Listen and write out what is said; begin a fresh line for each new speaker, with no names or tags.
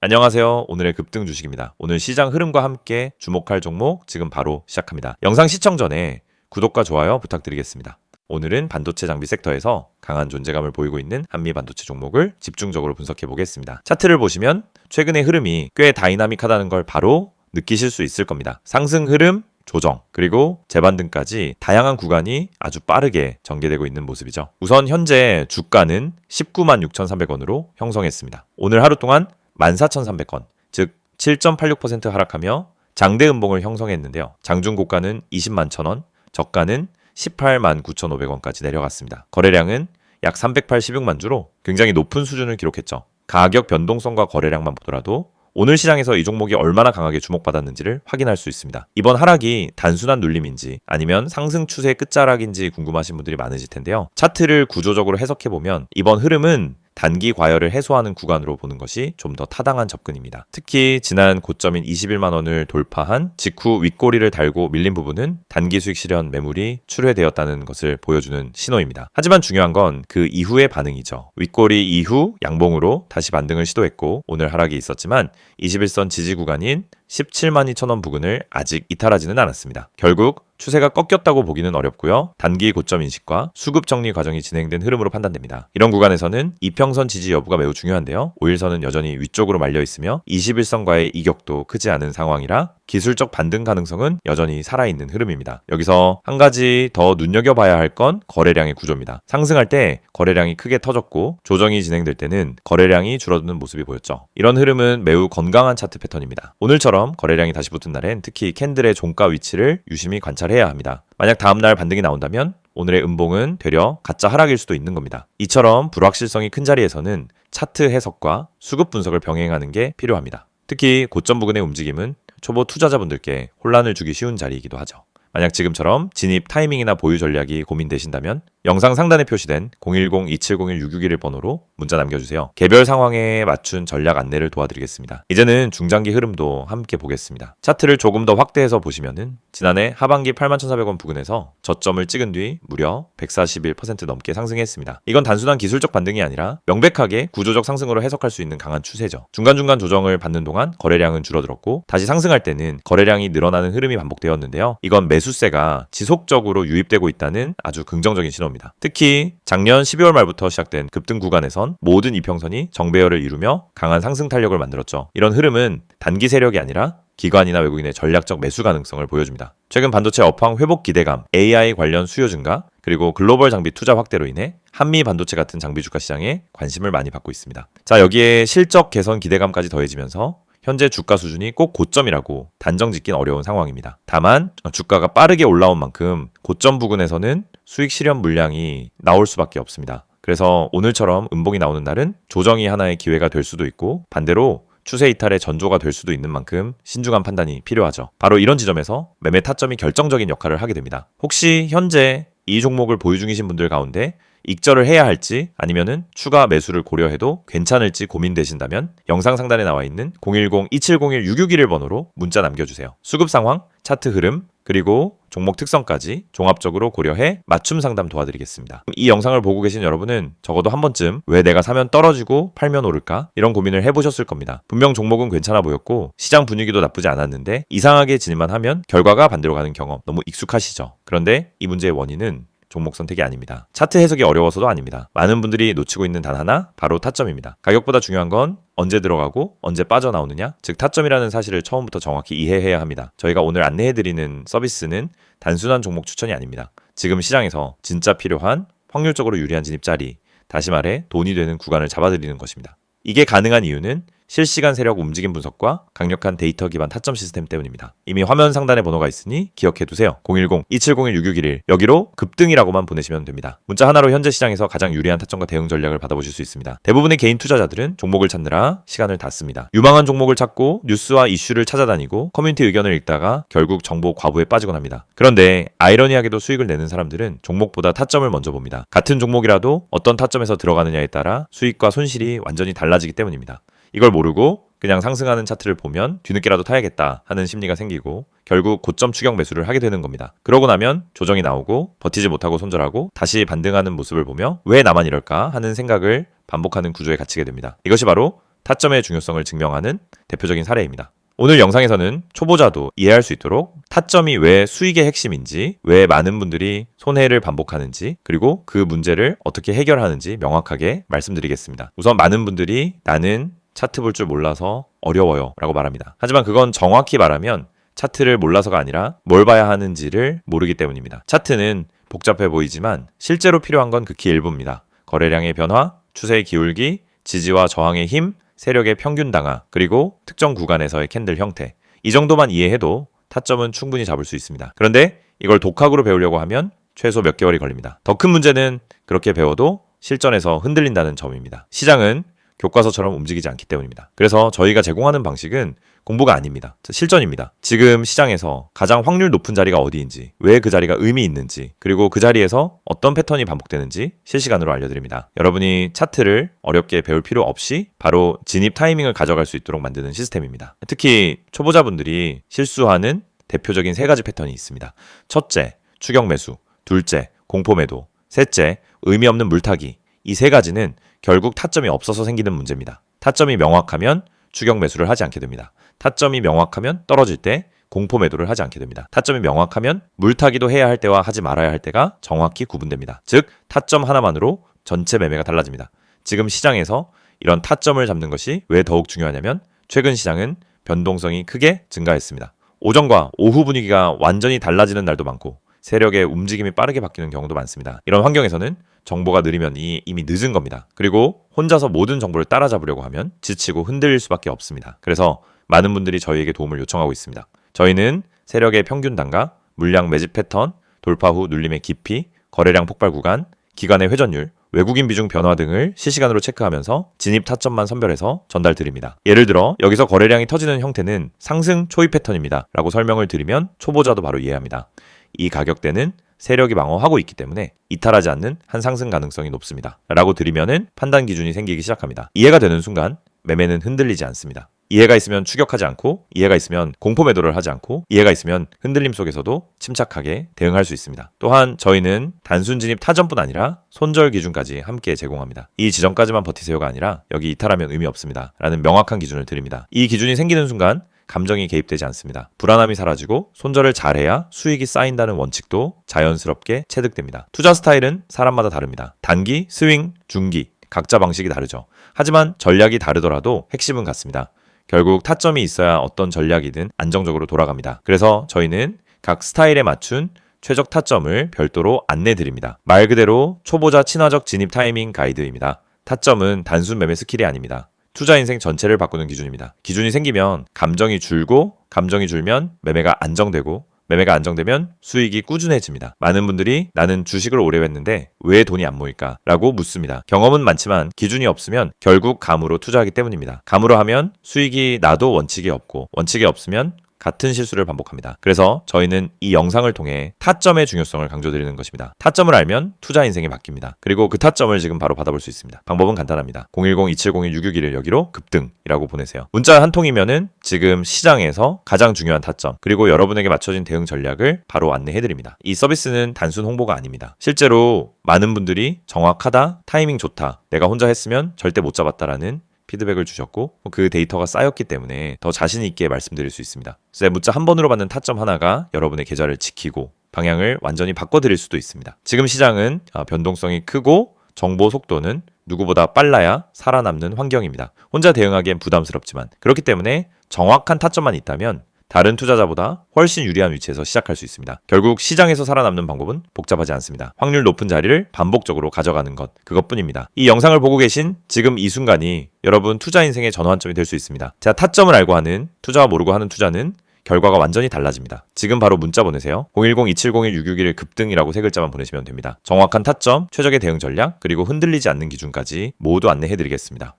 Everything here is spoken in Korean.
안녕하세요. 오늘의 급등 주식입니다. 오늘 시장 흐름과 함께 주목할 종목 지금 바로 시작합니다. 영상 시청 전에 구독과 좋아요 부탁드리겠습니다. 오늘은 반도체 장비 섹터에서 강한 존재감을 보이고 있는 한미 반도체 종목을 집중적으로 분석해 보겠습니다. 차트를 보시면 최근의 흐름이 꽤 다이나믹하다는 걸 바로 느끼실 수 있을 겁니다. 상승 흐름, 조정, 그리고 재반등까지 다양한 구간이 아주 빠르게 전개되고 있는 모습이죠. 우선 현재 주가는 196,300원으로 6,300원으로 형성했습니다. 오늘 하루 동안 14,300원, 즉 7.86% 하락하며 장대 음봉을 형성했는데요. 장중 고가는 201,000원, 000원, 저가는 189,500원까지 내려갔습니다. 거래량은 약 386만 주로 굉장히 높은 수준을 기록했죠. 가격 변동성과 거래량만 보더라도 오늘 시장에서 이 종목이 얼마나 강하게 주목받았는지를 확인할 수 있습니다. 이번 하락이 단순한 눌림인지 아니면 상승 추세의 끝자락인지 궁금하신 분들이 많으실 텐데요. 차트를 구조적으로 해석해보면 이번 흐름은 단기 과열을 해소하는 구간으로 보는 것이 좀 더 타당한 접근입니다. 특히 지난 고점인 21만 원을 돌파한 직후 윗꼬리를 달고 밀린 부분은 단기 수익 실현 매물이 출회되었다는 것을 보여주는 신호입니다. 하지만 중요한 건 그 이후의 반응이죠. 윗꼬리 이후 양봉으로 다시 반등을 시도했고 오늘 하락이 있었지만 21선 지지 구간인 172,000원 부근을 아직 이탈하지는 않았습니다. 결국 추세가 꺾였다고 보기는 어렵고요. 단기 고점 인식과 수급 정리 과정이 진행된 흐름으로 판단됩니다. 이런 구간에서는 이평선 지지 여부가 매우 중요한데요. 5일선은 여전히 위쪽으로 말려 있으며 21선과의 이격도 크지 않은 상황이라 기술적 반등 가능성은 여전히 살아있는 흐름입니다. 여기서 한 가지 더 눈여겨봐야 할 건 거래량의 구조입니다. 상승할 때 거래량이 크게 터졌고 조정이 진행될 때는 거래량이 줄어드는 모습이 보였죠. 이런 흐름은 매우 건강한 차트 패턴입니다. 오늘처럼 거래량이 다시 붙은 날엔 특히 캔들의 종가 위치를 유심히 관찰해야 합니다. 만약 다음날 반등이 나온다면 오늘의 음봉은 되려 가짜 하락일 수도 있는 겁니다. 이처럼 불확실성이 큰 자리에서는 차트 해석과 수급 분석을 병행하는 게 필요합니다. 특히 고점 부근의 움직임은 초보 투자자분들께 혼란을 주기 쉬운 자리이기도 하죠. 만약 지금처럼 진입 타이밍이나 보유 전략이 고민되신다면 영상 상단에 표시된 010-2701-661 번호로 문자 남겨주세요. 개별 상황에 맞춘 전략 안내를 도와드리겠습니다. 이제는 중장기 흐름도 함께 보겠습니다. 차트를 조금 더 확대해서 보시면은 지난해 하반기 81,400원 부근에서 저점을 찍은 뒤 무려 141% 넘게 상승했습니다. 이건 단순한 기술적 반등이 아니라 명백하게 구조적 상승으로 해석할 수 있는 강한 추세죠. 중간중간 조정을 받는 동안 거래량은 줄어들었고 다시 상승할 때는 거래량이 늘어나는 흐름이 반복되었는데요. 이건 매수세가 지속적으로 유입되고 있다는 아주 긍정적인 신호입니다. 특히 작년 12월 말부터 시작된 급등 구간에선 모든 이평선이 정배열을 이루며 강한 상승 탄력을 만들었죠. 이런 흐름은 단기 세력이 아니라 기관이나 외국인의 전략적 매수 가능성을 보여줍니다. 최근 반도체 업황 회복 기대감, AI 관련 수요 증가, 그리고 글로벌 장비 투자 확대로 인해 한미 반도체 같은 장비 주가 시장에 관심을 많이 받고 있습니다. 자, 여기에 실적 개선 기대감까지 더해지면서 현재 주가 수준이 꼭 고점이라고 단정 짓긴 어려운 상황입니다. 다만 주가가 빠르게 올라온 만큼 고점 부근에서는 수익 실현 물량이 나올 수밖에 없습니다. 그래서 오늘처럼 음봉이 나오는 날은 조정이 하나의 기회가 될 수도 있고 반대로 추세 이탈의 전조가 될 수도 있는 만큼 신중한 판단이 필요하죠. 바로 이런 지점에서 매매 타점이 결정적인 역할을 하게 됩니다. 혹시 현재 이 종목을 보유 중이신 분들 가운데 익절을 해야 할지 아니면은 추가 매수를 고려해도 괜찮을지 고민되신다면 영상 상단에 나와 있는 010-2701-661 번호로 문자 남겨주세요. 수급 상황, 차트 흐름, 그리고 종목 특성까지 종합적으로 고려해 맞춤 상담 도와드리겠습니다. 이 영상을 보고 계신 여러분은 적어도 한 번쯤 왜 내가 사면 떨어지고 팔면 오를까? 이런 고민을 해보셨을 겁니다. 분명 종목은 괜찮아 보였고 시장 분위기도 나쁘지 않았는데 이상하게 진입만 하면 결과가 반대로 가는 경험 너무 익숙하시죠? 그런데 이 문제의 원인은 종목 선택이 아닙니다. 차트 해석이 어려워서도 아닙니다. 많은 분들이 놓치고 있는 단 하나, 바로 타점입니다. 가격보다 중요한 건 언제 들어가고 언제 빠져나오느냐, 즉 타점이라는 사실을 처음부터 정확히 이해해야 합니다. 저희가 오늘 안내해드리는 서비스는 단순한 종목 추천이 아닙니다. 지금 시장에서 진짜 필요한 확률적으로 유리한 진입 자리, 다시 말해 돈이 되는 구간을 잡아드리는 것입니다. 이게 가능한 이유는 실시간 세력 움직임 분석과 강력한 데이터 기반 타점 시스템 때문입니다. 이미 화면 상단에 번호가 있으니 기억해두세요. 010-2701-6611 여기로 급등이라고만 보내시면 됩니다. 문자 하나로 현재 시장에서 가장 유리한 타점과 대응 전략을 받아보실 수 있습니다. 대부분의 개인 투자자들은 종목을 찾느라 시간을 다 씁니다. 유망한 종목을 찾고 뉴스와 이슈를 찾아다니고 커뮤니티 의견을 읽다가 결국 정보 과부에 빠지곤 합니다. 그런데 아이러니하게도 수익을 내는 사람들은 종목보다 타점을 먼저 봅니다. 같은 종목이라도 어떤 타점에서 들어가느냐에 따라 수익과 손실이 완전히 달라지기 때문입니다. 이걸 모르고 그냥 상승하는 차트를 보면 뒤늦게라도 타야겠다 하는 심리가 생기고 결국 고점 추격 매수를 하게 되는 겁니다. 그러고 나면 조정이 나오고 버티지 못하고 손절하고 다시 반등하는 모습을 보며 왜 나만 이럴까 하는 생각을 반복하는 구조에 갇히게 됩니다. 이것이 바로 타점의 중요성을 증명하는 대표적인 사례입니다. 오늘 영상에서는 초보자도 이해할 수 있도록 타점이 왜 수익의 핵심인지, 왜 많은 분들이 손해를 반복하는지, 그리고 그 문제를 어떻게 해결하는지 명확하게 말씀드리겠습니다. 우선 많은 분들이 나는 차트 볼 줄 몰라서 어려워요 라고 말합니다. 하지만 그건 정확히 말하면 차트를 몰라서가 아니라 뭘 봐야 하는지를 모르기 때문입니다. 차트는 복잡해 보이지만 실제로 필요한 건 극히 일부입니다. 거래량의 변화, 추세의 기울기, 지지와 저항의 힘, 세력의 평균 당하, 그리고 특정 구간에서의 캔들 형태. 이 정도만 이해해도 타점은 충분히 잡을 수 있습니다. 그런데 이걸 독학으로 배우려고 하면 최소 몇 개월이 걸립니다. 더 큰 문제는 그렇게 배워도 실전에서 흔들린다는 점입니다. 시장은 교과서처럼 움직이지 않기 때문입니다. 그래서 저희가 제공하는 방식은 공부가 아닙니다. 실전입니다. 지금 시장에서 가장 확률 높은 자리가 어디인지, 왜 그 자리가 의미 있는지, 그리고 그 자리에서 어떤 패턴이 반복되는지 실시간으로 알려드립니다. 여러분이 차트를 어렵게 배울 필요 없이 바로 진입 타이밍을 가져갈 수 있도록 만드는 시스템입니다. 특히 초보자분들이 실수하는 대표적인 3가지 패턴이 있습니다. 첫째, 추격 매수. 둘째, 공포 매도. 셋째, 의미 없는 물타기. 이 3가지는 결국 타점이 없어서 생기는 문제입니다. 타점이 명확하면 추격 매수를 하지 않게 됩니다. 타점이 명확하면 떨어질 때 공포 매도를 하지 않게 됩니다. 타점이 명확하면 물타기도 해야 할 때와 하지 말아야 할 때가 정확히 구분됩니다. 즉, 타점 하나만으로 전체 매매가 달라집니다. 지금 시장에서 이런 타점을 잡는 것이 왜 더욱 중요하냐면 최근 시장은 변동성이 크게 증가했습니다. 오전과 오후 분위기가 완전히 달라지는 날도 많고 세력의 움직임이 빠르게 바뀌는 경우도 많습니다. 이런 환경에서는 정보가 느리면 이미 늦은 겁니다. 그리고 혼자서 모든 정보를 따라잡으려고 하면 지치고 흔들릴 수밖에 없습니다. 그래서 많은 분들이 저희에게 도움을 요청하고 있습니다. 저희는 세력의 평균 단가, 물량 매집 패턴, 돌파 후 눌림의 깊이, 거래량 폭발 구간, 기간의 회전율, 외국인 비중 변화 등을 실시간으로 체크하면서 진입 타점만 선별해서 전달드립니다. 예를 들어 여기서 거래량이 터지는 형태는 상승 초입 패턴입니다 라고 설명을 드리면 초보자도 바로 이해합니다. 이 가격대는 세력이 방어하고 있기 때문에 이탈하지 않는 한 상승 가능성이 높습니다 라고 드리면은 판단 기준이 생기기 시작합니다. 이해가 되는 순간 매매는 흔들리지 않습니다. 이해가 있으면 추격하지 않고, 이해가 있으면 공포 매도를 하지 않고, 이해가 있으면 흔들림 속에서도 침착하게 대응할 수 있습니다. 또한 저희는 단순 진입 타점뿐 아니라 손절 기준까지 함께 제공합니다. 이 지점까지만 버티세요가 아니라 여기 이탈하면 의미 없습니다 라는 명확한 기준을 드립니다. 이 기준이 생기는 순간 감정이 개입되지 않습니다. 불안함이 사라지고 손절을 잘해야 수익이 쌓인다는 원칙도 자연스럽게 체득됩니다. 투자 스타일은 사람마다 다릅니다. 단기, 스윙, 중기 각자 방식이 다르죠. 하지만 전략이 다르더라도 핵심은 같습니다. 결국 타점이 있어야 어떤 전략이든 안정적으로 돌아갑니다. 그래서 저희는 각 스타일에 맞춘 최적 타점을 별도로 안내드립니다. 말 그대로 초보자 친화적 진입 타이밍 가이드입니다. 타점은 단순 매매 스킬이 아닙니다. 투자 인생 전체를 바꾸는 기준입니다. 기준이 생기면 감정이 줄고, 감정이 줄면 매매가 안정되고, 매매가 안정되면 수익이 꾸준해집니다. 많은 분들이 나는 주식을 오래 했는데 왜 돈이 안 모일까? 라고 묻습니다. 경험은 많지만 기준이 없으면 결국 감으로 투자하기 때문입니다. 감으로 하면 수익이 나도 원칙이 없고, 원칙이 없으면 같은 실수를 반복합니다. 그래서 저희는 이 영상을 통해 타점의 중요성을 강조드리는 것입니다. 타점을 알면 투자 인생이 바뀝니다. 그리고 그 타점을 지금 바로 받아볼 수 있습니다. 방법은 간단합니다. 010-2701-6661을 여기로 급등이라고 보내세요. 문자 한 통이면은 지금 시장에서 가장 중요한 타점, 그리고 여러분에게 맞춰진 대응 전략을 바로 안내해드립니다. 이 서비스는 단순 홍보가 아닙니다. 실제로 많은 분들이 정확하다, 타이밍 좋다, 내가 혼자 했으면 절대 못 잡았다라는 피드백을 주셨고 그 데이터가 쌓였기 때문에 더 자신 있게 말씀드릴 수 있습니다. 그래서 문자 한 번으로 받는 타점 하나가 여러분의 계좌를 지키고 방향을 완전히 바꿔드릴 수도 있습니다. 지금 시장은 변동성이 크고 정보 속도는 누구보다 빨라야 살아남는 환경입니다. 혼자 대응하기엔 부담스럽지만 그렇기 때문에 정확한 타점만 있다면 다른 투자자보다 훨씬 유리한 위치에서 시작할 수 있습니다. 결국 시장에서 살아남는 방법은 복잡하지 않습니다. 확률 높은 자리를 반복적으로 가져가는 것, 그것뿐입니다. 이 영상을 보고 계신 지금 이 순간이 여러분 투자 인생의 전환점이 될 수 있습니다. 제가 타점을 알고 하는, 투자와 모르고 하는 투자는 결과가 완전히 달라집니다. 지금 바로 문자 보내세요. 010-2701-661 급등이라고 3글자만 보내시면 됩니다. 정확한 타점, 최적의 대응 전략, 그리고 흔들리지 않는 기준까지 모두 안내해드리겠습니다.